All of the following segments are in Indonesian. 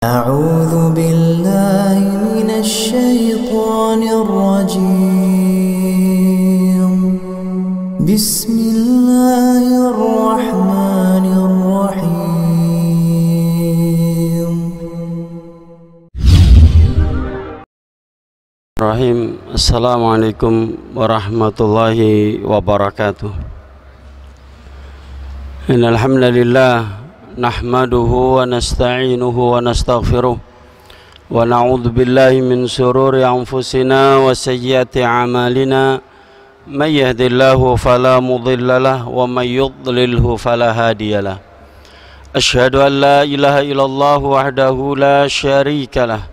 أعوذ بالله من الشيطان الرجيم بسم الله الرحمن الرحيم Assalamualaikum warahmatullahi wabarakatuh. Innal hamdalillah nahmaduhu wa nasta'inuhu wa nastaghfiruh wa na'udzu billahi min shururi anfusina wa sayyiati a'malina may yahdihillahu fala mudilla lahu wa may yudlilhu fala hadiyalah. Asyhadu an la ilaha illallah wahdahu la syarika lah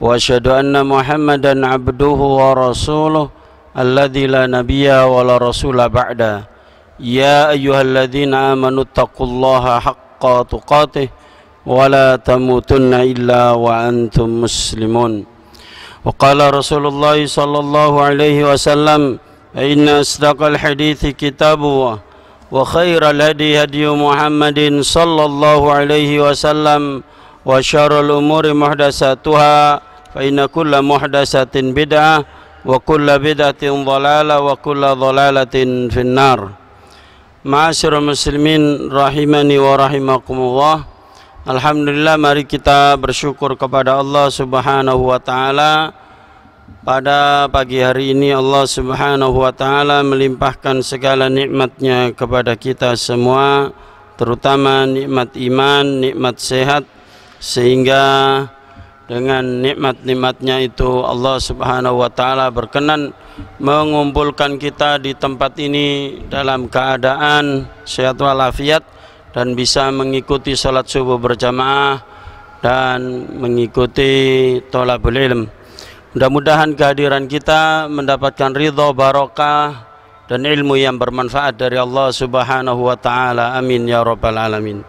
wa asyhadu anna Muhammadan abduhu wa rasuluh alladzi la nabiyya wa la rasula ba'da. Ya ayyuhalladzina amanu taqullaha haqqa tuqatih wa la tamutunna illa wa antum muslimun. Wa qala Rasulullah sallallahu alaihi wasallam, inna asdaqal hadithi kitabullah wa khairal hadi hadi Muhammadin sallallahu alaihi wasallam wa syarrul umuri muhdatsatuha fa inna kulla muhdatsatin bid'ah wa kulla bid'atin dhalalah wa kulla dhalalatin finnar. Ma'asyiral muslimin rahimani wa rahimakumullah. Alhamdulillah, mari kita bersyukur kepada Allah Subhanahu wa taala. Pada pagi hari ini Allah Subhanahu wa taala melimpahkan segala nikmatnya kepada kita semua, terutama nikmat iman, nikmat sehat, sehingga dengan nikmat-nikmatnya itu Allah Subhanahu wa taala berkenan mengumpulkan kita di tempat ini dalam keadaan sehat walafiat dan bisa mengikuti salat subuh berjamaah dan mengikuti thalabul ilm. Mudah-mudahan kehadiran kita mendapatkan ridha, barokah dan ilmu yang bermanfaat dari Allah Subhanahu wa taala. Amin ya rabbal alamin.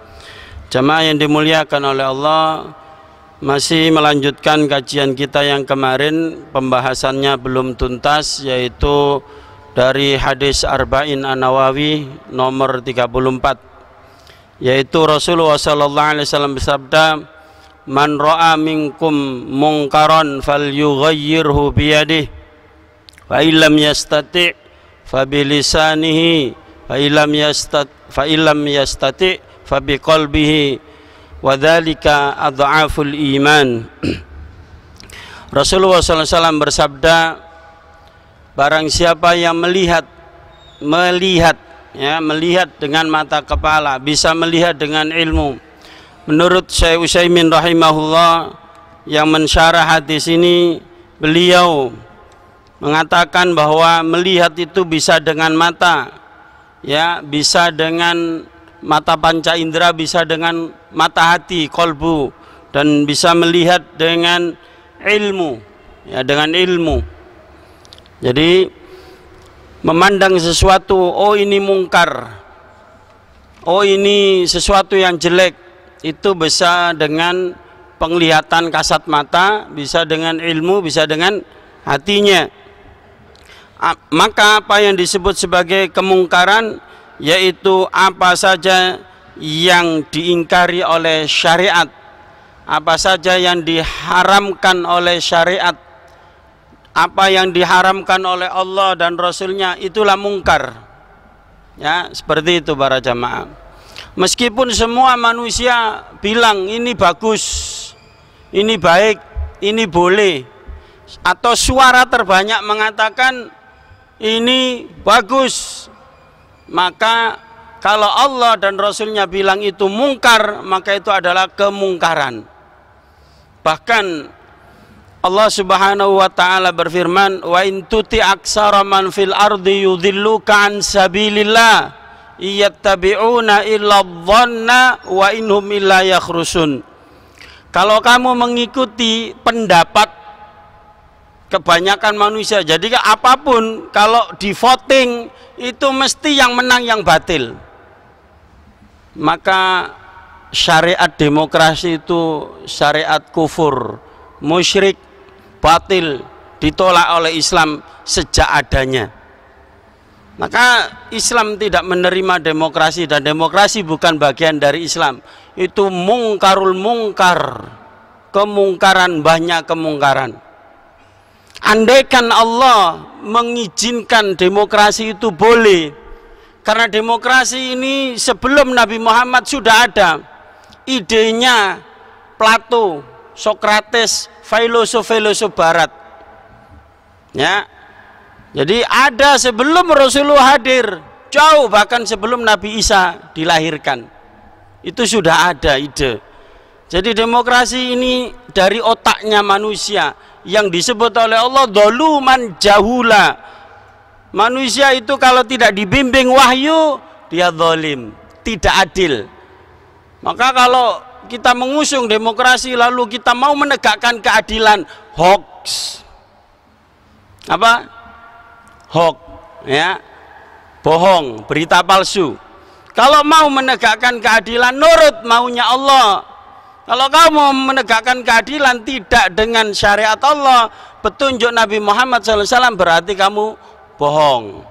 Jamaah yang dimuliakan oleh Allah, masih melanjutkan kajian kita yang kemarin, pembahasannya belum tuntas, yaitu dari hadis Arba'in An-Nawawi nomor 34, yaitu Rasulullah sallallahu alaihi wasallam bersabda, man ra'a minkum munkaran falyughayyirhu biyadihi fa illam yastati' fa bilisanihi fa illam yastati' fa biqalbihi wadzalika adhaful iman. Rasulullah SAW bersabda, barang siapa yang melihat dengan mata kepala, bisa melihat dengan ilmu. Menurut Syekh Utsaimin rahimahullah yang mensyarah hadis ini, beliau mengatakan bahwa melihat itu bisa dengan mata, ya, bisa dengan mata panca indera, bisa dengan mata hati, kolbu, dan bisa melihat dengan ilmu, ya, dengan ilmu. Jadi memandang sesuatu, oh ini mungkar, oh ini sesuatu yang jelek, itu bisa dengan penglihatan kasat mata, bisa dengan ilmu, bisa dengan hatinya. Maka apa yang disebut sebagai kemungkaran, yaitu apa saja yang diingkari oleh syariat, apa saja yang diharamkan oleh syariat, apa yang diharamkan oleh Allah dan Rasulnya, itulah mungkar. Ya, seperti itu para jamaah. Meskipun semua manusia bilang ini bagus, ini baik, ini boleh, atau suara terbanyak mengatakan ini bagus, maka kalau Allah dan Rasulnya bilang itu mungkar, maka itu adalah kemungkaran. Bahkan Allah Subhanahu wa taala berfirman, wa in tuti aksara man fil ardi yudhilluka an sabilillah iyattabi'una illa dhanna wa inhum illa yakhrusun. Kalau kamu mengikuti pendapat kebanyakan manusia, jadi apapun kalau di voting itu mesti yang menang yang batil, maka syariat demokrasi itu syariat kufur, musyrik, batil, ditolak oleh Islam sejak adanya. Maka Islam tidak menerima demokrasi, dan demokrasi bukan bagian dari Islam. Itu mungkarul mungkar, kemungkaran, banyak kemungkaran. Andaikan Allah mengizinkan demokrasi itu boleh, karena demokrasi ini sebelum Nabi Muhammad sudah ada. Idenya Plato, Socrates, filosof-filosof barat. Ya. Jadi ada sebelum Rasulullah hadir, jauh bahkan sebelum Nabi Isa dilahirkan. Itu sudah ada ide. Jadi demokrasi ini dari otaknya manusia yang disebut oleh Allah dzaluman jahula. Manusia itu kalau tidak dibimbing wahyu, dia zalim, tidak adil. Maka kalau kita mengusung demokrasi lalu kita mau menegakkan keadilan, hoax. Apa? Hoax, ya. Bohong, berita palsu. Kalau mau menegakkan keadilan, nurut maunya Allah. Kalau kamu menegakkan keadilan tidak dengan syariat Allah, petunjuk Nabi Muhammad SAW, berarti kamu bohong.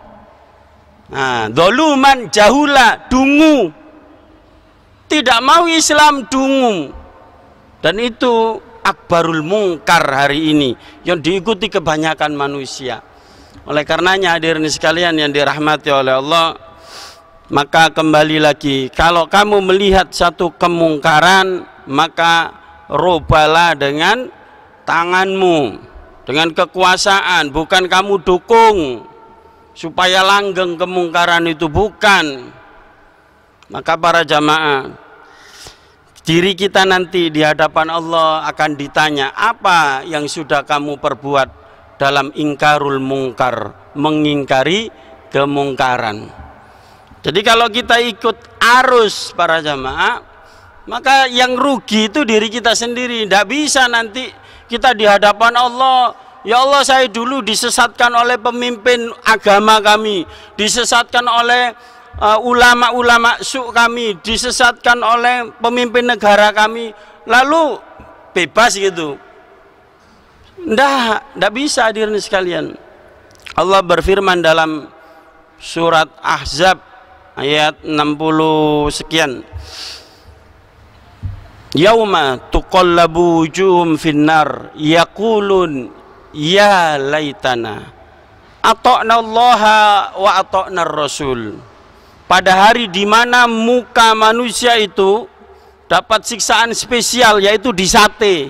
Nah, dzaluman jahula, dungu. Tidak mau Islam, dungu. Dan itu akbarul mungkar hari ini yang diikuti kebanyakan manusia. Oleh karenanya hadirin sekalian yang dirahmati oleh Allah, maka kembali lagi, kalau kamu melihat satu kemungkaran, maka robalah dengan tanganmu, dengan kekuasaan, bukan kamu dukung supaya langgeng kemungkaran itu, bukan. Maka para jamaah, diri kita nanti di hadapan Allah akan ditanya, apa yang sudah kamu perbuat dalam ingkarul mungkar, mengingkari kemungkaran. Jadi kalau kita ikut arus para jamaah, maka yang rugi itu diri kita sendiri. Tidak bisa nanti kita di hadapan Allah, ya Allah saya dulu disesatkan oleh pemimpin agama kami, disesatkan oleh ulama-ulama su kami, disesatkan oleh pemimpin negara kami, lalu bebas gitu. Tidak bisa hadirin sekalian. Allah berfirman dalam surat Ahzab ayat 60 sekian, yauma tuqallabu wujuhum finnar yaqulun ya laitana ata'na Allaha wa ata'na Rasul. Pada hari di mana muka manusia itu dapat siksaan spesial, yaitu disate,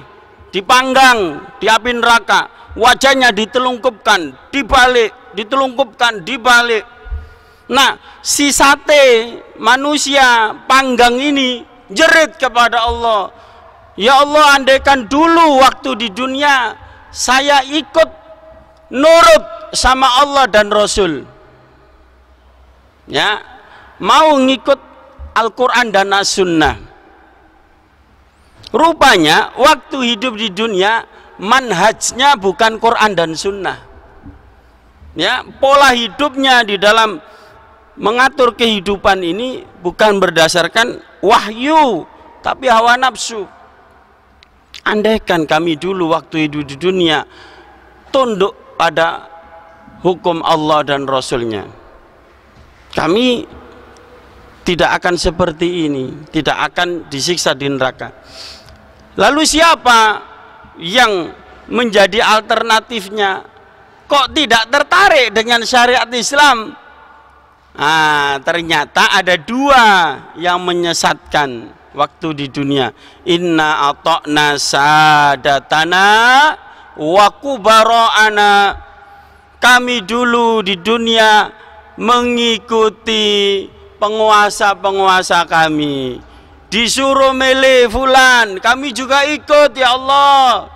dipanggang di api neraka, wajahnya ditelungkupkan dibalik, ditelungkupkan dibalik. Nah, si sate manusia panggang ini jerit kepada Allah, ya Allah, andaikan dulu waktu di dunia saya ikut nurut sama Allah dan Rasul, ya, mau ngikut Al-Quran dan As-Sunnah. Rupanya waktu hidup di dunia manhajnya bukan Quran dan Sunnah, ya, pola hidupnya di dalam mengatur kehidupan ini bukan berdasarkan wahyu tapi hawa nafsu. Andaikan kami dulu waktu hidup di dunia tunduk pada hukum Allah dan Rasulnya, kami tidak akan seperti ini, tidak akan disiksa di neraka. Lalu siapa yang menjadi alternatifnya? Kok tidak tertarik dengan syariat Islam? Ternyata ada dua yang menyesatkan waktu di dunia. Inna ata'na sadatana wa kubara'ana. Kami dulu di dunia mengikuti penguasa-penguasa kami, disuruh milih fulan, kami juga ikut, ya Allah,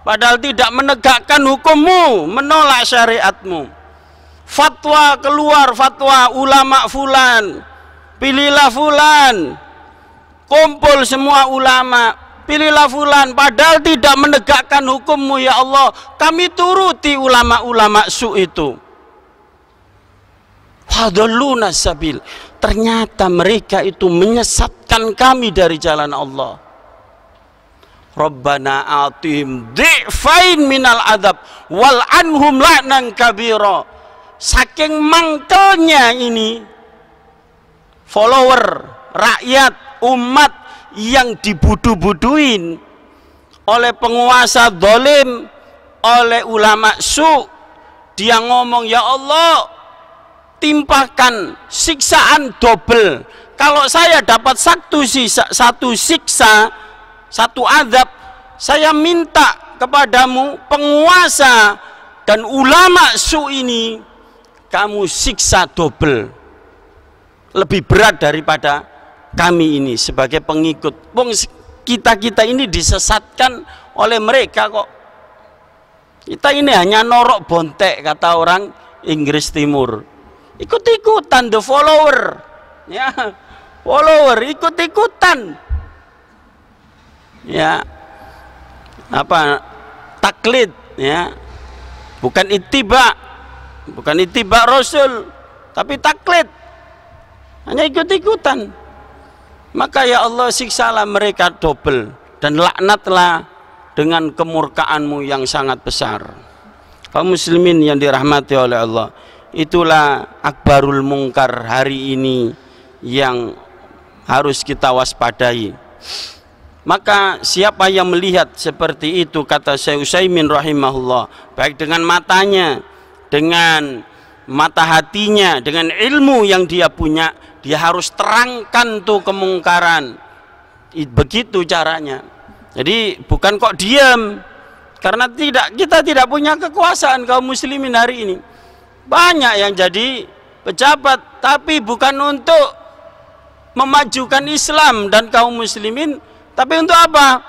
padahal tidak menegakkan hukummu, menolak syariatmu. Fatwa keluar, fatwa ulama fulan, pilihlah fulan, kumpul semua ulama, pilihlah fulan, padahal tidak menegakkan hukummu, ya Allah, kami turuti ulama-ulama su itu. Fadalluna sabil, ternyata mereka itu menyesatkan kami dari jalan Allah. Rabbana atihim dhi'fain minal adab wal anhum la'nan kabira. Saking mangkelnya ini follower, rakyat, umat yang dibudu-buduin, oleh penguasa zalim, oleh ulama su. Dia ngomong, ya Allah, timpakan siksaan double. Kalau saya dapat satu siksa, satu azab, saya minta kepadamu penguasa dan ulama su ini, kamu siksa double, lebih berat daripada kami ini sebagai pengikut. Kita ini disesatkan oleh mereka kok. Kita ini hanya norok bontek, kata orang Inggris Timur. Ikut-ikutan, the follower, ya, follower, ikut-ikutan, ya, apa, taklid, ya, bukan ittiba Rasul, tapi taklid, hanya ikut-ikutan. Maka ya Allah, siksalah mereka double dan laknatlah dengan kemurkaanmu yang sangat besar. Kaum muslimin yang dirahmati oleh Allah, itulah akbarul mungkar hari ini yang harus kita waspadai. Maka siapa yang melihat seperti itu, kata Syekh Utsaimin rahimahullah, baik dengan matanya, dengan mata hatinya, dengan ilmu yang dia punya, dia harus terangkan tuh kemungkaran. Begitu caranya. Jadi bukan kok diam, karena kita tidak punya kekuasaan kaum muslimin hari ini. Banyak yang jadi pejabat, tapi bukan untuk memajukan Islam dan kaum muslimin, tapi untuk apa?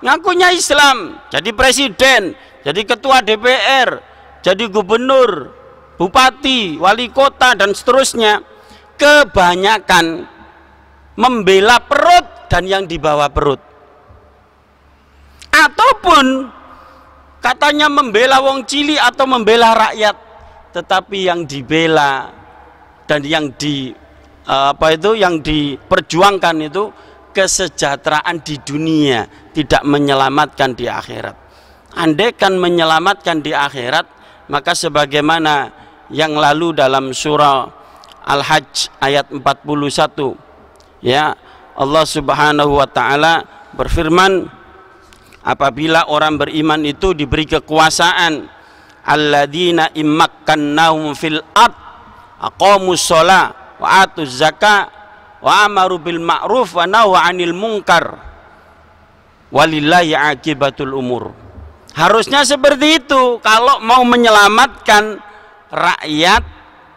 Ngakunya Islam, jadi presiden, jadi ketua DPR, jadi gubernur, bupati, wali kota, dan seterusnya. Kebanyakan membela perut dan yang di bawah perut. Ataupun katanya membela wong cili atau membela rakyat, tetapi yang dibela dan yang yang diperjuangkan itu kesejahteraan di dunia, tidak menyelamatkan di akhirat. Andaikan menyelamatkan di akhirat, maka sebagaimana yang lalu dalam surah Al-Hajj ayat 41, ya, Allah Subhanahu wa taala berfirman, apabila orang beriman itu diberi kekuasaan, alladzina immakkannahum fil ard aqamus shalah wa atuz zakah wa amaru bil ma'ruf wa nahaw 'anil munkar walillahi aqibatul umur. Harusnya seperti itu kalau mau menyelamatkan rakyat,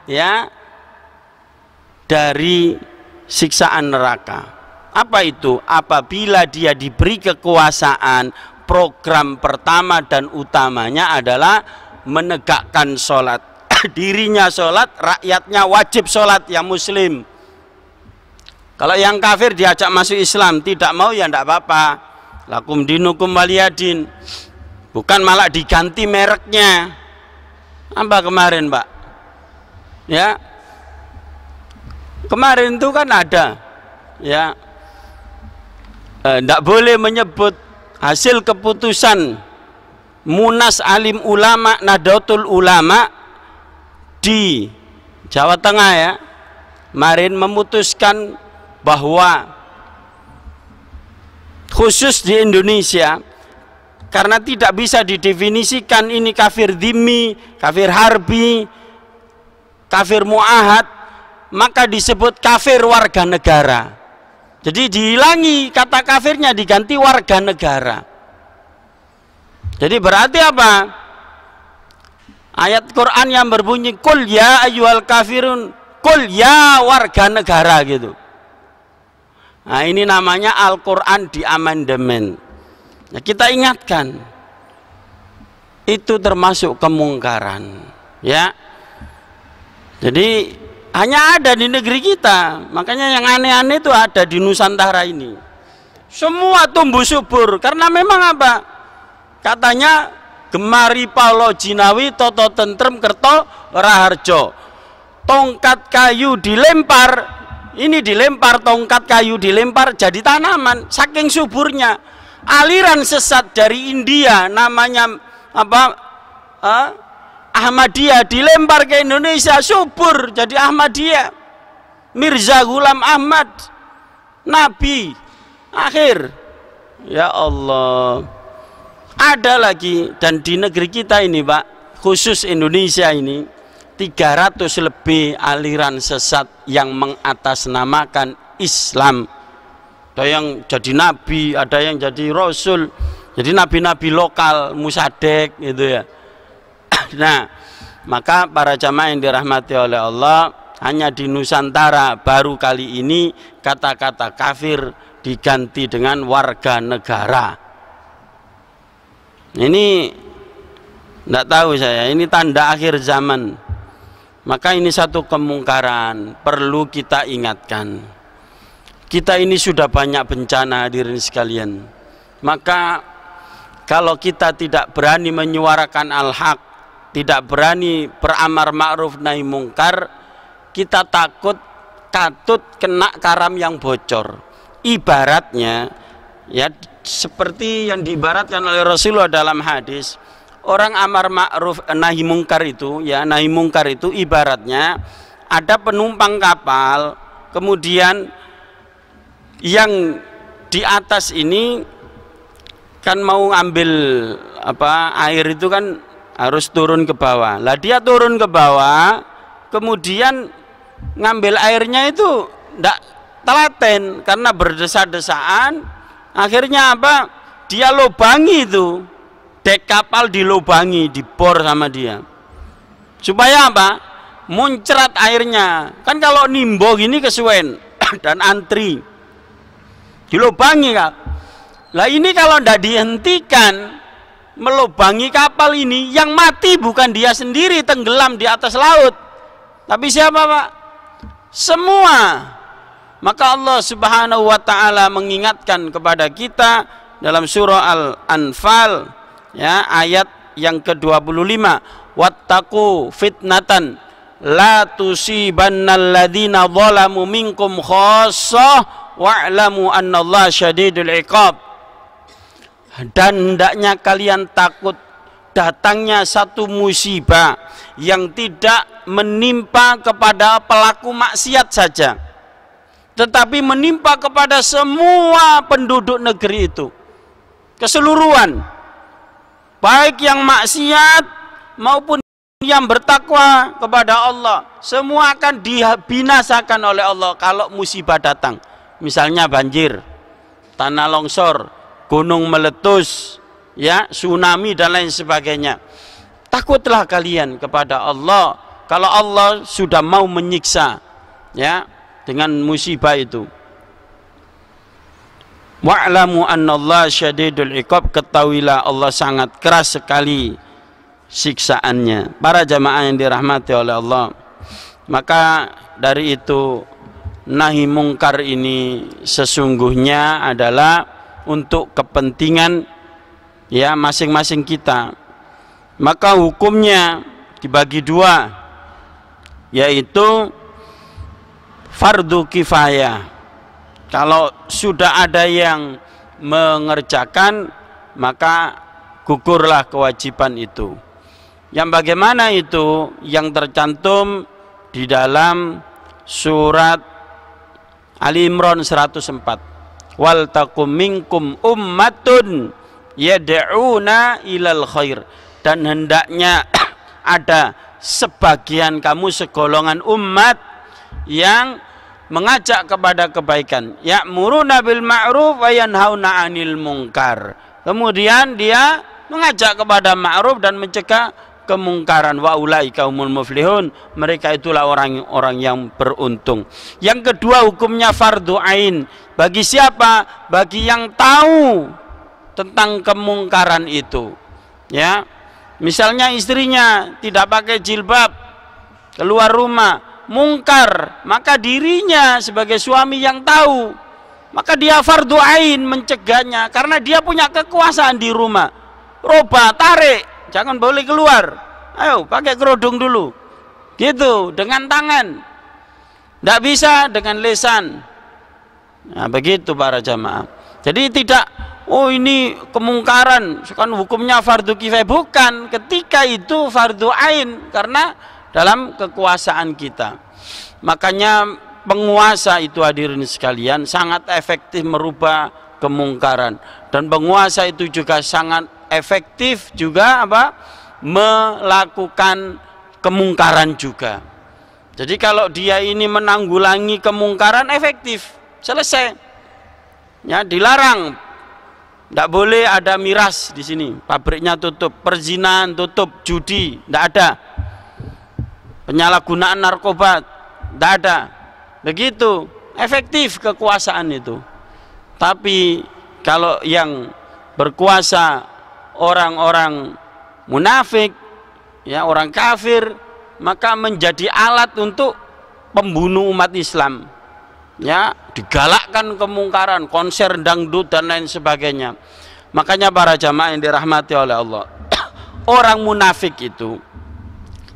ya, dari siksaan neraka. Apa itu? Apabila dia diberi kekuasaan, program pertama dan utamanya adalah menegakkan sholat. Dirinya sholat, rakyatnya wajib sholat, yang muslim. Kalau yang kafir diajak masuk Islam, tidak mau ya tidak apa-apa, lakum dinukum waliyadin. Bukan malah diganti mereknya. Apa kemarin, Pak? Ya, kemarin itu kan ada, ya, tidak boleh menyebut hasil keputusan Munas Alim Ulama Nahdlatul Ulama di Jawa Tengah, ya, kemarin memutuskan bahwa khusus di Indonesia, karena tidak bisa didefinisikan ini kafir dhimmi, kafir harbi, kafir mu'ahad, maka disebut kafir warga negara. Jadi dihilangi kata kafirnya, diganti warga negara. Jadi berarti apa? Ayat Quran yang berbunyi kul ya ayyuhal kafirun, kul ya warga negara, gitu. Nah, ini namanya Al-Quran di amandemen. Nah, kita ingatkan, itu termasuk kemungkaran, ya. Jadi hanya ada di negeri kita, makanya yang aneh-aneh itu ada di Nusantara ini. Semua tumbuh subur, karena memang apa? Katanya gemari Paulo Jinawi, toto tentrem kerto raharjo. Tongkat kayu dilempar, ini dilempar, tongkat kayu dilempar jadi tanaman, saking suburnya. Aliran sesat dari India namanya apa? Ahmadiyah dilempar ke Indonesia, subur jadi Ahmadiyah. Mirza Ghulam Ahmad, Nabi akhir. Ya Allah, Ada lagi, dan di negeri kita ini Pak, khusus Indonesia ini 300 lebih aliran sesat yang mengatasnamakan Islam. Ada yang jadi nabi, ada yang jadi rasul, jadi nabi-nabi lokal, musadek gitu ya. Nah, maka para jamaah yang dirahmati oleh Allah, hanya di Nusantara baru kali ini kata-kata kafir diganti dengan warga negara. Ini tidak tahu saya, ini tanda akhir zaman. Maka ini satu kemungkaran, perlu kita ingatkan. Kita ini sudah banyak bencana hadirin sekalian. Maka kalau kita tidak berani menyuarakan al-haq, tidak berani beramar ma'ruf nahi mungkar, kita takut katut kena karam yang bocor. Ibaratnya ya seperti yang diibaratkan oleh Rasulullah dalam hadis, orang amar ma'ruf nahi mungkar itu ya, nahi mungkar itu ibaratnya ada penumpang kapal, kemudian yang di atas ini kan mau ambil air itu kan harus turun ke bawah. Lah dia turun ke bawah, kemudian ngambil airnya itu ndak telaten karena berdesa-desaan. Akhirnya apa? Dia lobangi itu, dek kapal dilobangi, dibor sama dia. Supaya apa? Muncrat airnya. Kan kalau nimbo gini kesuwen dan antri, dilobangi Kak. Lah ini kalau ndak dihentikan melobangi kapal ini, yang mati bukan dia sendiri tenggelam di atas laut, tapi siapa Pak? Semua. Maka Allah Subhanahu wa taala mengingatkan kepada kita dalam surah Al-Anfal ya, ayat yang ke-25, wattaqu fitnatan la tusibannal ladzina zalamu minkum khassah wa'lamu annallaha syadidul iqab. Dan hendaknya kalian takut datangnya satu musibah yang tidak menimpa kepada pelaku maksiat saja, tetapi menimpa kepada semua penduduk negeri itu keseluruhan, baik yang maksiat maupun yang bertakwa kepada Allah, semua akan dibinasakan oleh Allah kalau musibah datang. Misalnya banjir, tanah longsor, gunung meletus, ya, tsunami dan lain sebagainya. Takutlah kalian kepada Allah kalau Allah sudah mau menyiksa ya dengan musibah itu. Wa'lamu annallaha syadidul iqab, ketahuilah Allah sangat keras sekali siksaannya. Para jamaah yang dirahmati oleh Allah, maka dari itu nahi mungkar ini sesungguhnya adalah untuk kepentingan ya masing-masing kita. Maka hukumnya dibagi dua, yaitu fardu kifayah. Kalau sudah ada yang mengerjakan, maka gugurlah kewajiban itu. Yang bagaimana itu? Yang tercantum di dalam surat Ali Imran 104. Wal takum minkum ummatun yad'una ilal khair. Dan hendaknya ada sebagian kamu, segolongan umat yang mengajak kepada kebaikan, ya'muruna bil ma'ruf wa yanhauna 'anil munkar. Kemudian dia mengajak kepada ma'ruf dan mencegah kemungkaran. Wa ulaika humul muflihun, mereka itulah orang-orang yang beruntung. Yang kedua, hukumnya fardu ain. Bagi siapa? Bagi yang tahu tentang kemungkaran itu. Ya, misalnya istrinya tidak pakai jilbab, keluar rumah, mungkar, maka dirinya sebagai suami yang tahu, maka dia fardu ain mencegahnya, karena dia punya kekuasaan di rumah. Roba, tarik, jangan boleh keluar, ayo pakai kerudung dulu, gitu, dengan tangan, tidak bisa dengan lisan. Nah begitu para jamaah. Jadi tidak, oh ini kemungkaran kan hukumnya fardu kifayah, bukan. Ketika itu fardu ain karena dalam kekuasaan kita. Makanya penguasa itu hadirin sekalian sangat efektif merubah kemungkaran, dan penguasa itu juga sangat efektif juga melakukan kemungkaran juga. Jadi kalau dia ini menanggulangi kemungkaran efektif, selesai. Ya, dilarang. Tidak boleh ada miras di sini. Pabriknya tutup, perzinahan tutup, judi tidak ada. Penyalahgunaan narkoba tidak ada. Begitu efektif kekuasaan itu. Tapi kalau yang berkuasa orang-orang munafik, ya orang kafir, maka menjadi alat untuk pembunuh umat Islam. Ya, digalakkan kemungkaran, konser dangdut dan lain sebagainya. Makanya para jamaah yang dirahmati oleh Allah, orang munafik itu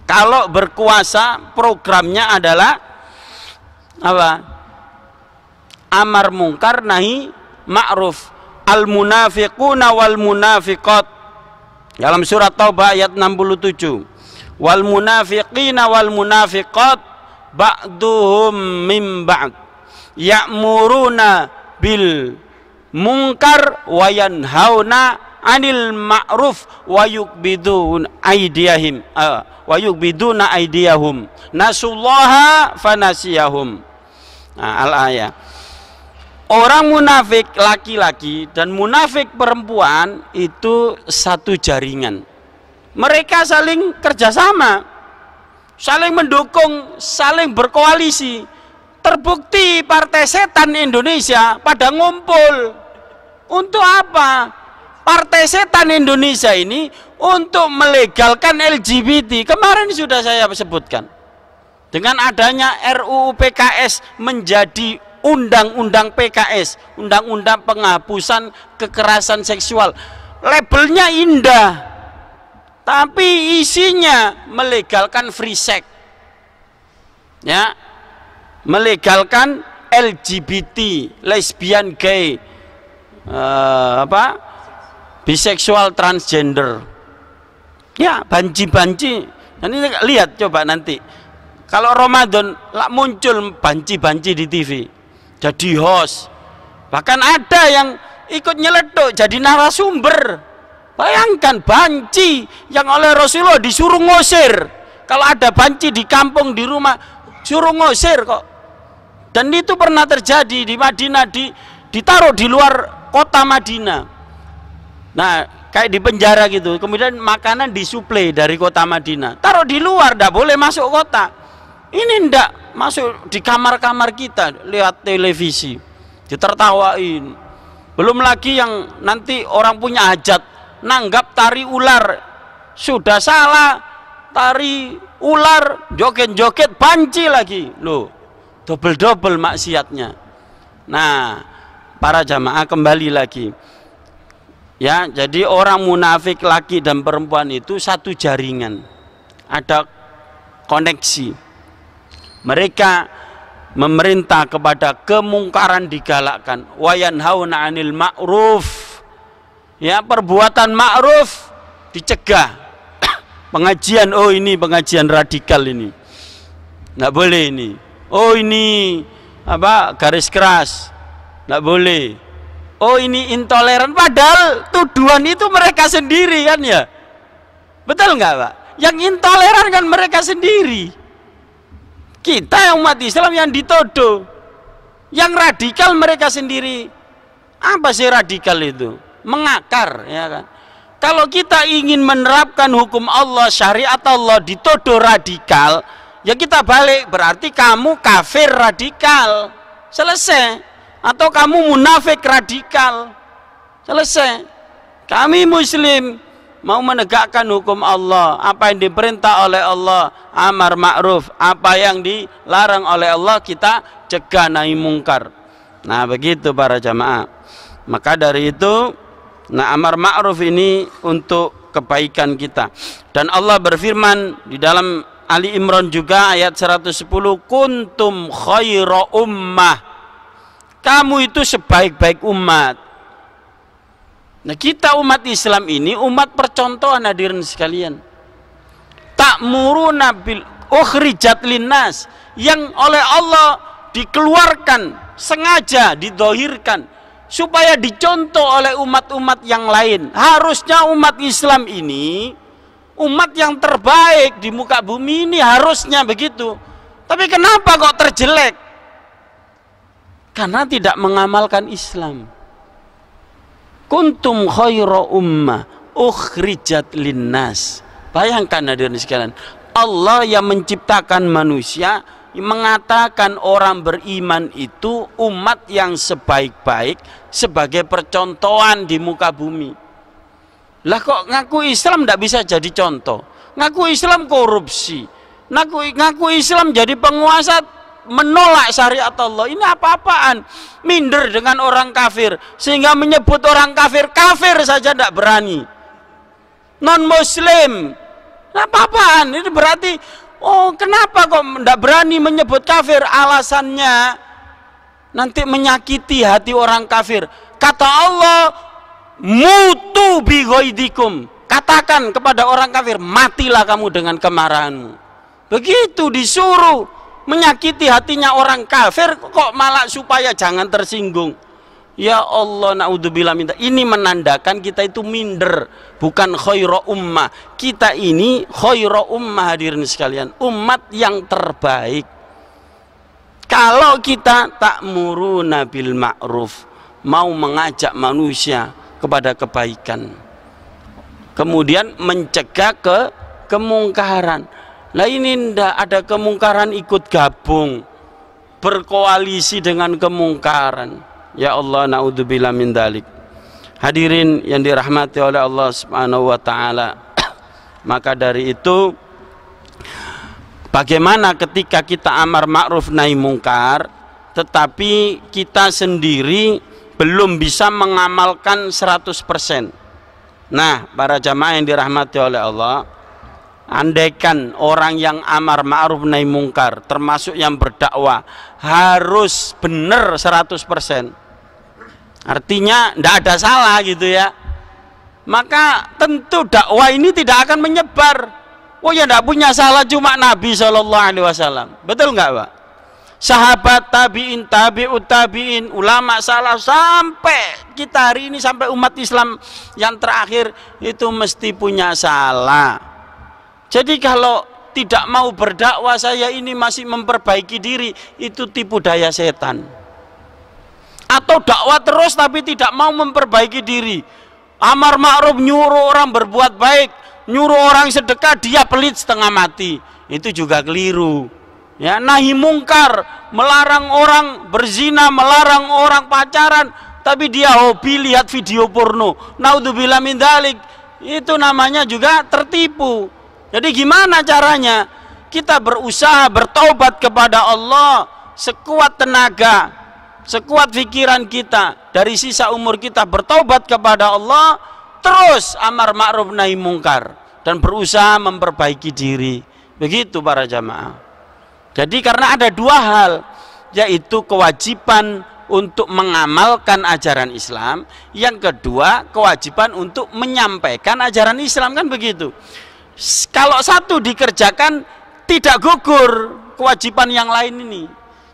kalau berkuasa programnya adalah apa? Amar mungkar nahi ma'ruf. Al munafiquna wal munafiqat, dalam surat Taubah ayat 67. Wal munafiqina wal munafiqat ba'duhum min ba'd ya'muruna bil munkar wa yanhauna 'anil ma'ruf wa yukbiduna aydiyahum nasullaha fanasiyahum. Nah, al-ayah. Orang munafik laki-laki dan munafik perempuan itu satu jaringan. Mereka saling kerjasama, saling mendukung, saling berkoalisi. Terbukti Partai Setan Indonesia pada ngumpul. Untuk apa? Partai Setan Indonesia ini untuk melegalkan LGBT. Kemarin sudah saya sebutkan. Dengan adanya RUU PKS menjadi Undang-Undang PKS, Undang-Undang Penghapusan Kekerasan Seksual. Labelnya indah, tapi isinya melegalkan free sex, ya, melegalkan LGBT, lesbian, gay, biseksual, transgender. Ya, banci-banci. Nanti lihat coba nanti. Kalau Ramadan muncul banci-banci di TV, jadi host. Bahkan ada yang ikut nyeletuk jadi narasumber. Bayangkan banci yang oleh Rasulullah disuruh ngusir. Kalau ada banci di kampung, di rumah, suruh ngusir kok. Dan itu pernah terjadi di Madinah, ditaruh di luar kota Madinah. Nah, kayak di penjara gitu. Kemudian makanan disuplai dari kota Madinah. Taruh di luar, tidak boleh masuk kota. Ini ndak masuk di kamar-kamar kita, lihat televisi, ditertawain. Belum lagi yang nanti orang punya hajat, nanggap tari ular, sudah salah, tari ular, joget-joget banci lagi, loh, double-double maksiatnya. Nah, para jamaah kembali lagi, ya, jadi orang munafik laki dan perempuan itu satu jaringan, ada koneksi. Mereka memerintah kepada kemungkaran digalakkan, wa yanhauna 'anil ma'ruf, ya, perbuatan ma'ruf dicegah. Pengajian, oh ini pengajian radikal ini, nggak boleh ini. Oh ini garis keras, nggak boleh. Oh ini intoleran, padahal tuduhan itu mereka sendiri kan, ya, betul nggak Pak? Yang intoleran kan mereka sendiri. Kita yang umat Islam yang dituduh. Yang radikal mereka sendiri. Apa sih radikal itu? Mengakar, ya kan? Kalau kita ingin menerapkan hukum Allah, syariat Allah, dituduh radikal, ya kita balik, berarti kamu kafir radikal. Selesai. Atau kamu munafik radikal. Selesai. Kami muslim mau menegakkan hukum Allah, apa yang diperintah oleh Allah amar ma'ruf, apa yang dilarang oleh Allah kita cegah nahi mungkar. Nah begitu para jamaah. Maka dari itu, nah amar ma'ruf ini untuk kebaikan kita. Dan Allah berfirman di dalam Ali Imran juga ayat 110, kuntum khaira ummah, kamu itu sebaik-baik umat. Nah kita umat Islam ini umat percontohan hadirin sekalian. Ta'muruna bil ukhrijat linnas, yang oleh Allah dikeluarkan, sengaja didohirkan, supaya dicontoh oleh umat-umat yang lain. Harusnya umat Islam ini umat yang terbaik di muka bumi ini, harusnya begitu. Tapi kenapa kok terjelek? Karena tidak mengamalkan Islam. Kuntum khaira ummah ukhrijat linnas. Bayangkan hadirin sekalian, Allah yang menciptakan manusia mengatakan orang beriman itu umat yang sebaik-baik sebagai percontohan di muka bumi. Lah kok ngaku Islam tidak bisa jadi contoh? Ngaku Islam korupsi, ngaku Islam jadi penguasa, menolak syariat Allah. Ini apa-apaan? Minder dengan orang kafir, sehingga menyebut orang kafir kafir saja tidak berani. Non muslim, apa-apaan? Ini berarti, oh kenapa kok tidak berani menyebut kafir? Alasannya nanti menyakiti hati orang kafir. Kata Allah, mutu bi ghaidikum. Katakan kepada orang kafir, matilah kamu dengan kemarahanmu. Begitu disuruh menyakiti hatinya orang kafir, kok malah supaya jangan tersinggung. Ya Allah, naudzubillah minta. Ini menandakan kita itu minder, bukan khaira ummah. Kita ini khaira ummah, hadirin sekalian, umat yang terbaik. Kalau kita ta'muruna bil ma'ruf, mau mengajak manusia kepada kebaikan, kemudian mencegah kemungkaran. Lah ini ndak ada kemungkaran ikut gabung, berkoalisi dengan kemungkaran. Ya Allah, naudzubillah min dzalik. Hadirin yang dirahmati oleh Allah Subhanahu wa taala. Maka dari itu, bagaimana ketika kita amar ma'ruf nahi mungkar tetapi kita sendiri belum bisa mengamalkan 100%. Nah, para jamaah yang dirahmati oleh Allah, andaikan orang yang amar ma'ruf nahi mungkar termasuk yang berdakwah harus benar 100%, artinya tidak ada salah gitu ya, maka tentu dakwah ini tidak akan menyebar. Oh ya, tidak punya salah cuma Nabi SAW. Betul nggak Pak? Sahabat, tabi'in, tabi'ut tabi'in, ulama salaf, sampai kita hari ini, sampai umat Islam yang terakhir itu mesti punya salah. Jadi kalau tidak mau berdakwah, saya ini masih memperbaiki diri, itu tipu daya setan. Atau dakwah terus tapi tidak mau memperbaiki diri, amar ma'ruf nyuruh orang berbuat baik, nyuruh orang sedekah, dia pelit setengah mati, itu juga keliru. Ya, nahi mungkar, melarang orang berzina, melarang orang pacaran, tapi dia hobi lihat video porno, naudzubillah min dzalik, itu namanya juga tertipu. Jadi gimana caranya? Kita berusaha bertaubat kepada Allah sekuat tenaga, sekuat pikiran kita, dari sisa umur kita bertaubat kepada Allah, terus amar ma'ruf nahi mungkar dan berusaha memperbaiki diri. Begitu para jamaah. Jadi karena ada dua hal, yaitu kewajiban untuk mengamalkan ajaran Islam, yang kedua kewajiban untuk menyampaikan ajaran Islam, kan begitu. Kalau satu dikerjakan tidak gugur kewajiban yang lain ini.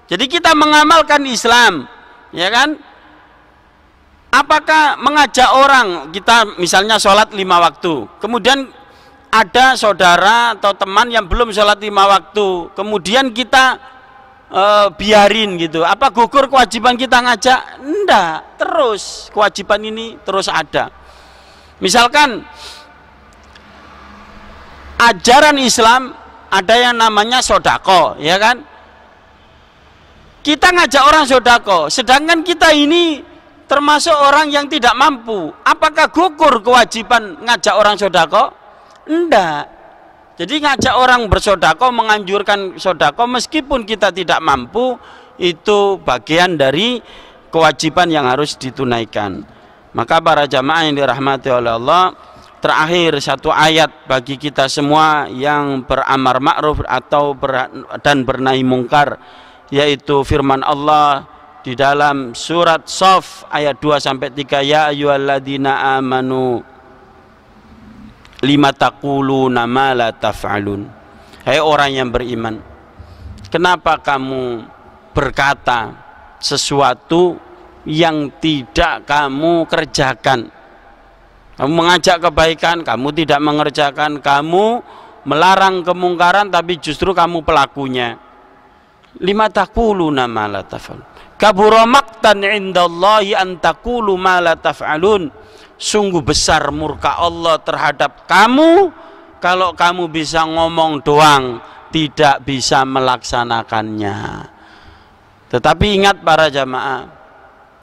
Jadi kita mengamalkan Islam, ya kan? Apakah mengajak orang, kita misalnya sholat 5 waktu, kemudian ada saudara atau teman yang belum sholat 5 waktu, kemudian kita biarin gitu, apa gugur kewajiban kita ngajak? Enggak, terus kewajiban ini terus ada. Misalkan ajaran Islam ada yang namanya sodako, ya kan? Kita ngajak orang sodako, sedangkan kita ini termasuk orang yang tidak mampu. Apakah gugur kewajiban ngajak orang sodako? Enggak. Jadi ngajak orang bersodako, menganjurkan sodako meskipun kita tidak mampu, itu bagian dari kewajiban yang harus ditunaikan. Maka para jamaah yang dirahmati oleh Allah, terakhir satu ayat bagi kita semua yang beramar ma'ruf atau dan bernahi mungkar, yaitu firman Allah di dalam surat Shaf ayat 2-3, ya ayyuhalladzina amanu lima taquluna ma la taf'alun. Hai orang yang beriman, kenapa kamu berkata sesuatu yang tidak kamu kerjakan. Kamu mengajak kebaikan, kamu tidak mengerjakan. Kamu melarang kemungkaran, tapi justru kamu pelakunya. Lima taquluna ma la taf'alun. Kabura maqtan 'indallahi an taqulu ma la taf'alun. Sungguh besar murka Allah terhadap kamu kalau kamu bisa ngomong doang, tidak bisa melaksanakannya. Tetapi ingat para jamaah,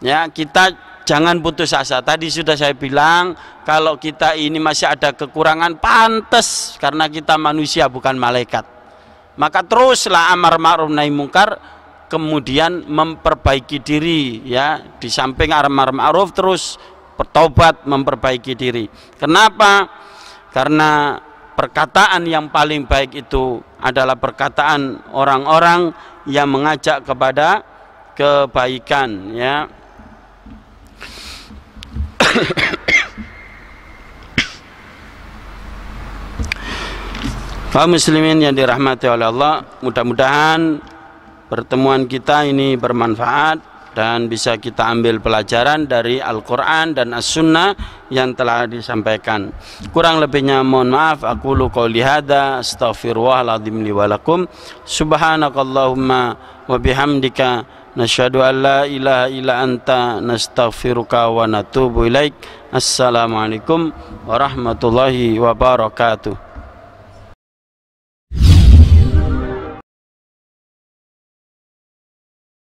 ya, kita jangan putus asa. Tadi sudah saya bilang, kalau kita ini masih ada kekurangan, pantas karena kita manusia bukan malaikat. Maka teruslah amar ma'ruf nahi mungkar, kemudian memperbaiki diri, ya. Di samping amar ma'ruf terus bertobat, memperbaiki diri. Kenapa? Karena perkataan yang paling baik itu adalah perkataan orang-orang yang mengajak kepada kebaikan, ya. Kaum muslimin yang dirahmati oleh Allah, mudah-mudahan pertemuan kita ini bermanfaat dan bisa kita ambil pelajaran dari Al-Quran dan As-Sunnah yang telah disampaikan. Kurang lebihnya mohon maaf. Aqulu qouli hadza astaghfirullahaladzim li wa lakum. Subhanakallahumma wa bihamdika nasyhadu an la ilaha illa anta nastaghfiruka wa natubu ilaik. Assalamualaikum warahmatullahi wabarakatuh.